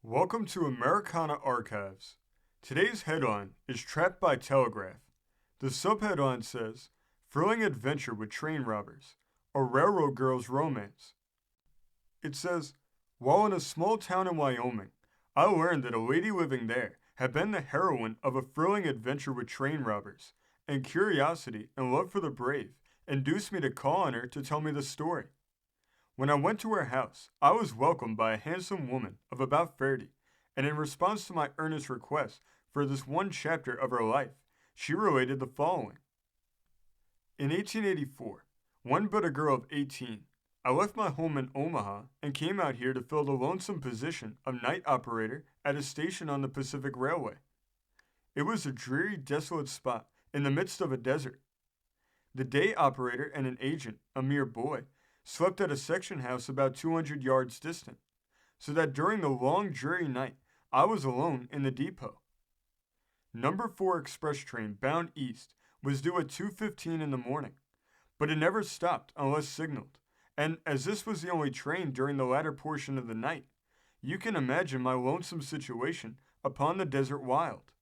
Welcome to Americana Archives. Today's headline is Trapped by Telegraph. The subheadline says, Thrilling Adventure with Train Robbers, a Railroad Girl's Romance. It says, while in a small town in Wyoming, I learned that a lady living there had been the heroine of a thrilling adventure with train robbers, and curiosity and love for the brave induced me to call on her to tell me the story. When I went to her house, I was welcomed by a handsome woman of about 30, and in response to my earnest request for this one chapter of her life, she related the following. In 1884, one but a girl of 18, I left my home in Omaha and came out here to fill the lonesome position of night operator at a station on the Pacific Railway. It was a dreary, desolate spot in the midst of a desert. The day operator and an agent, a mere boy, slept at a section house about 200 yards distant, so that during the long, dreary night, I was alone in the depot. Number 4 express train bound east was due at 2:15 in the morning, but it never stopped unless signaled, and as this was the only train during the latter portion of the night, you can imagine my lonesome situation upon the desert wild.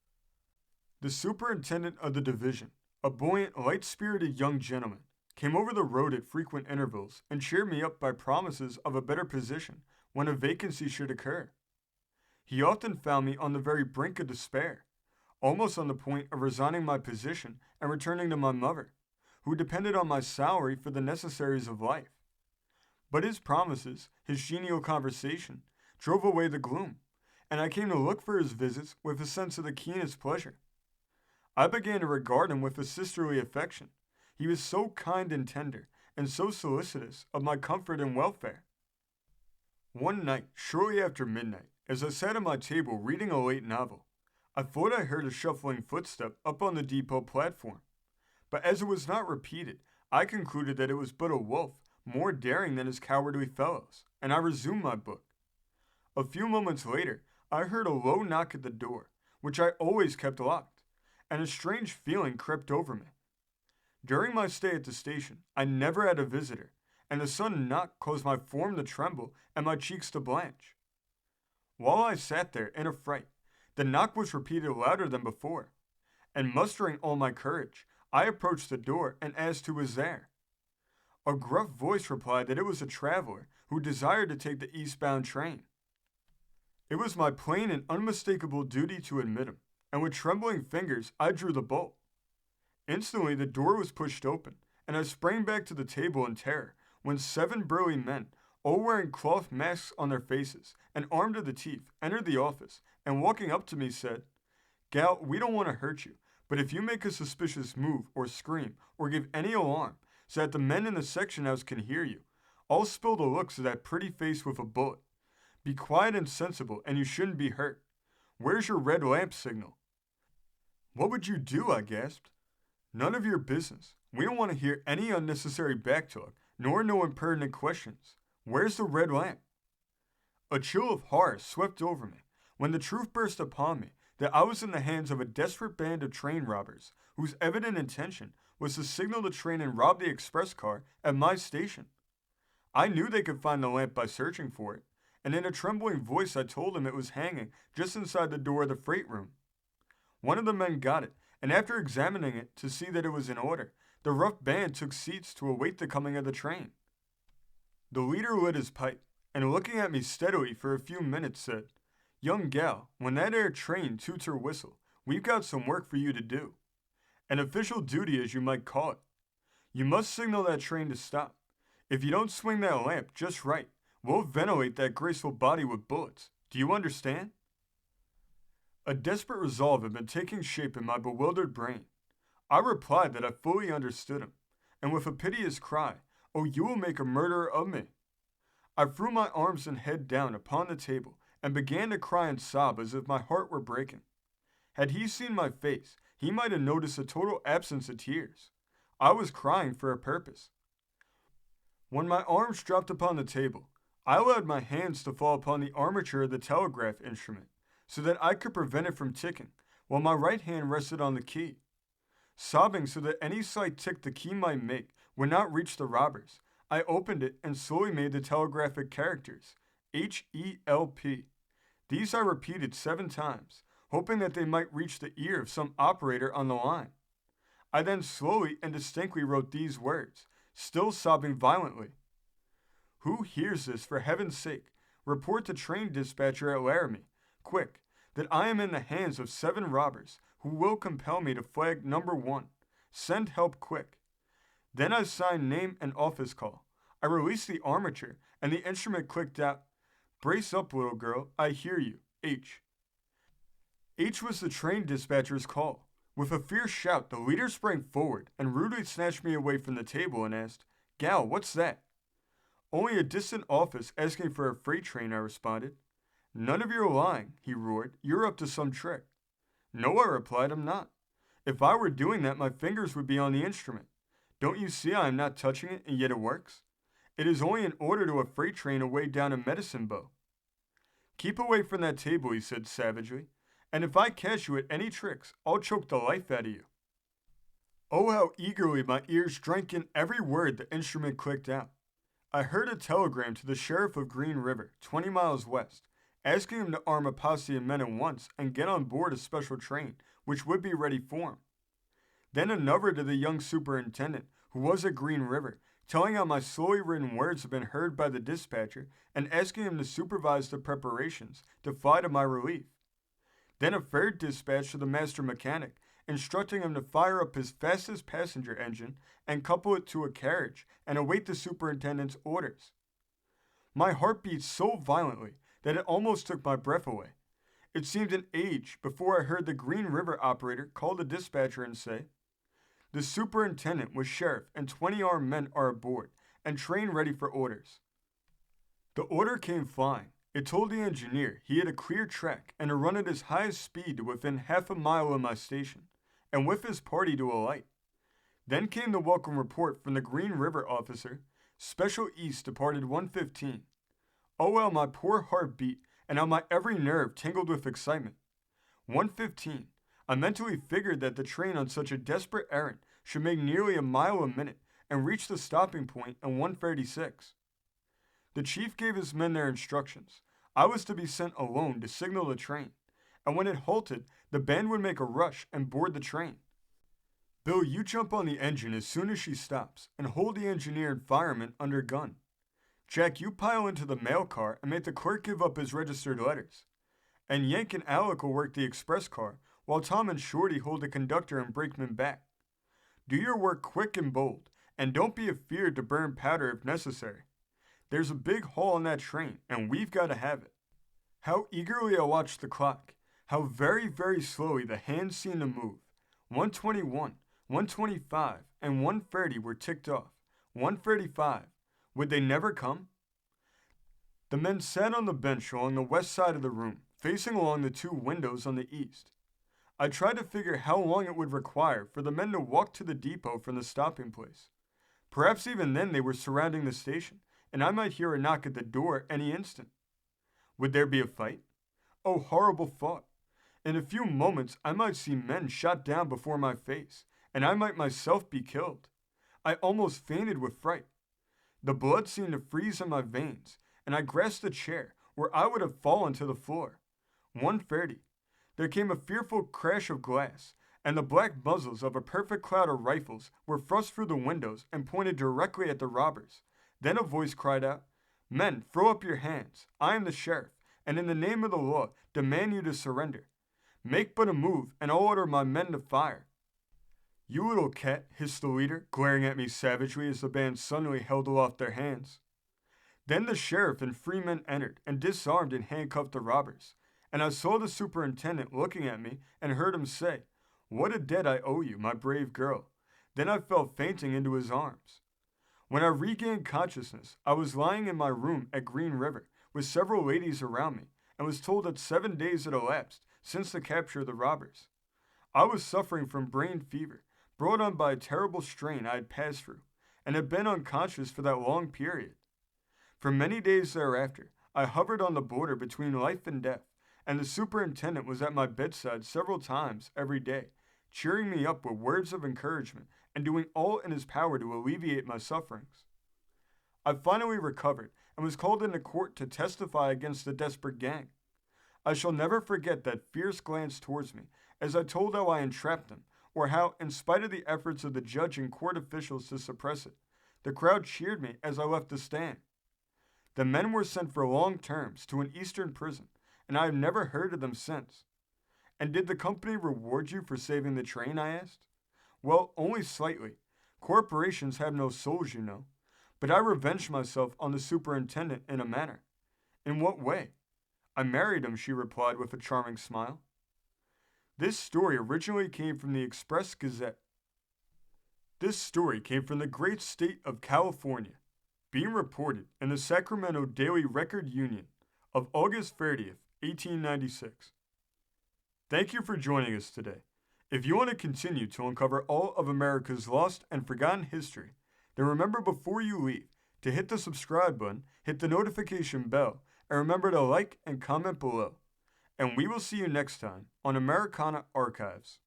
The superintendent of the division, a buoyant, light-spirited young gentleman, came over the road at frequent intervals and cheered me up by promises of a better position when a vacancy should occur. He often found me on the very brink of despair, almost on the point of resigning my position and returning to my mother, who depended on my salary for the necessaries of life. But his promises, his genial conversation, drove away the gloom, and I came to look for his visits with a sense of the keenest pleasure. I began to regard him with a sisterly affection. He was so kind and tender, and so solicitous of my comfort and welfare. One night, shortly after midnight, as I sat at my table reading a late novel, I thought I heard a shuffling footstep up on the depot platform. But as it was not repeated, I concluded that it was but a wolf, more daring than his cowardly fellows, and I resumed my book. A few moments later, I heard a low knock at the door, which I always kept locked, and a strange feeling crept over me. During my stay at the station, I never had a visitor, and the sudden knock caused my form to tremble and my cheeks to blanch. While I sat there in a fright, the knock was repeated louder than before, and mustering all my courage, I approached the door and asked who was there. A gruff voice replied that it was a traveler who desired to take the eastbound train. It was my plain and unmistakable duty to admit him, and with trembling fingers I drew the bolt. Instantly, the door was pushed open, and I sprang back to the table in terror when 7 burly men, all wearing cloth masks on their faces and armed to the teeth, entered the office and walking up to me said, "Gal, we don't want to hurt you, but if you make a suspicious move or scream or give any alarm so that the men in the section house can hear you, I'll spill the looks of that pretty face with a bullet. Be quiet and sensible, and you shouldn't be hurt. Where's your red lamp signal?" "What would you do?" I gasped. "None of your business. We don't want to hear any unnecessary backtalk, nor no impertinent questions. Where's the red lamp?" A chill of horror swept over me when the truth burst upon me that I was in the hands of a desperate band of train robbers whose evident intention was to signal the train and rob the express car at my station. I knew they could find the lamp by searching for it, and in a trembling voice I told them it was hanging just inside the door of the freight room. One of the men got it, and after examining it to see that it was in order, the rough band took seats to await the coming of the train. The leader lit his pipe, and looking at me steadily for a few minutes said, "Young gal, when that air train toots her whistle, we've got some work for you to do. An official duty, as you might call it. You must signal that train to stop. If you don't swing that lamp just right, we'll ventilate that graceful body with bullets. Do you understand?" A desperate resolve had been taking shape in my bewildered brain. I replied that I fully understood him, and with a piteous cry, "Oh, you will make a murderer of me!" I threw my arms and head down upon the table and began to cry and sob as if my heart were breaking. Had he seen my face, he might have noticed a total absence of tears. I was crying for a purpose. When my arms dropped upon the table, I allowed my hands to fall upon the armature of the telegraph instrument, so that I could prevent it from ticking, while my right hand rested on the key. Sobbing so that any slight tick the key might make would not reach the robbers, I opened it and slowly made the telegraphic characters, HELP. These I repeated 7 times, hoping that they might reach the ear of some operator on the line. I then slowly and distinctly wrote these words, still sobbing violently. Who hears this, for heaven's sake? Report to train dispatcher at Laramie, quick, that I am in the hands of 7 robbers who will compel me to flag number 1. Send help quick. Then I signed name and office call. I released the armature, and the instrument clicked out. Brace up, little girl, I hear you, H. H was the train dispatcher's call. With a fierce shout, the leader sprang forward and rudely snatched me away from the table and asked, Gal, what's that? Only a distant office asking for a freight train, I responded. None of your lying, he roared. You're up to some trick. No, I replied, I'm not. If I were doing that, my fingers would be on the instrument. Don't you see I am not touching it, and yet it works? It is only an order to a freight train away down in Medicine Bow. Keep away from that table, he said savagely, and if I catch you at any tricks, I'll choke the life out of you. Oh, how eagerly my ears drank in every word the instrument clicked out. I heard a telegram to the sheriff of Green River, 20 miles west, asking him to arm a posse of men at once and get on board a special train, which would be ready for him. Then another to the young superintendent, who was at Green River, telling how my slowly written words had been heard by the dispatcher and asking him to supervise the preparations to fly to my relief. Then a third dispatch to the master mechanic, instructing him to fire up his fastest passenger engine and couple it to a carriage and await the superintendent's orders. My heart beat so violently that it almost took my breath away. It seemed an age before I heard the Green River operator call the dispatcher and say, The superintendent with sheriff and 20 armed men are aboard and train ready for orders. The order came flying. It told the engineer he had a clear track and to run at his highest speed to within half a mile of my station, and with his party to alight. Then came the welcome report from the Green River officer, Special East departed 1:15. Oh, how my poor heart beat and how my every nerve tingled with excitement. 1:15. I mentally figured that the train on such a desperate errand should make nearly a mile a minute and reach the stopping point at 1:36. The chief gave his men their instructions. I was to be sent alone to signal the train, and when it halted, the band would make a rush and board the train. Bill, you jump on the engine as soon as she stops and hold the engineer and fireman under gun. Jack, you pile into the mail car and make the clerk give up his registered letters. And Yank and Alec will work the express car, while Tom and Shorty hold the conductor and brakeman back. Do your work quick and bold, and don't be afeard to burn powder if necessary. There's a big haul on that train, and we've got to have it. How eagerly I watched the clock. How very, very slowly the hands seemed to move. 1:21, 1:25, and 1:30 were ticked off. 1:35. Would they never come? The men sat on the bench along the west side of the room, facing along the 2 windows on the east. I tried to figure how long it would require for the men to walk to the depot from the stopping place. Perhaps even then they were surrounding the station, and I might hear a knock at the door any instant. Would there be a fight? Oh, horrible thought. In a few moments I might see men shot down before my face, and I might myself be killed. I almost fainted with fright. The blood seemed to freeze in my veins, and I grasped a chair where I would have fallen to the floor. 1:30. There came a fearful crash of glass, and the black muzzles of a perfect cloud of rifles were thrust through the windows and pointed directly at the robbers. Then a voice cried out, Men, throw up your hands. I am the sheriff, and in the name of the law, demand you to surrender. Make but a move, and I'll order my men to fire. You little cat, hissed the leader, glaring at me savagely as the band suddenly held aloft their hands. Then the sheriff and 3 men entered and disarmed and handcuffed the robbers, and I saw the superintendent looking at me and heard him say, What a debt I owe you, my brave girl. Then I fell fainting into his arms. When I regained consciousness, I was lying in my room at Green River with several ladies around me and was told that 7 days had elapsed since the capture of the robbers. I was suffering from brain fever, brought on by a terrible strain I had passed through, and had been unconscious for that long period. For many days thereafter, I hovered on the border between life and death, and the superintendent was at my bedside several times every day, cheering me up with words of encouragement and doing all in his power to alleviate my sufferings. I finally recovered and was called into court to testify against the desperate gang. I shall never forget that fierce glance towards me as I told how I entrapped them, or how, in spite of the efforts of the judge and court officials to suppress it, the crowd cheered me as I left the stand. The men were sent for long terms to an eastern prison, and I have never heard of them since. And did the company reward you for saving the train? I asked. Well, only slightly. Corporations have no souls, you know. But I revenged myself on the superintendent in a manner. In what way? I married him, she replied with a charming smile. This story originally came from the Express Gazette. This story came from the great state of California, being reported in the Sacramento Daily Record-Union of August 30th, 1896. Thank you for joining us today. If you want to continue to uncover all of America's lost and forgotten history, then remember before you leave to hit the subscribe button, hit the notification bell, and remember to like and comment below. And we will see you next time on Americana Archives.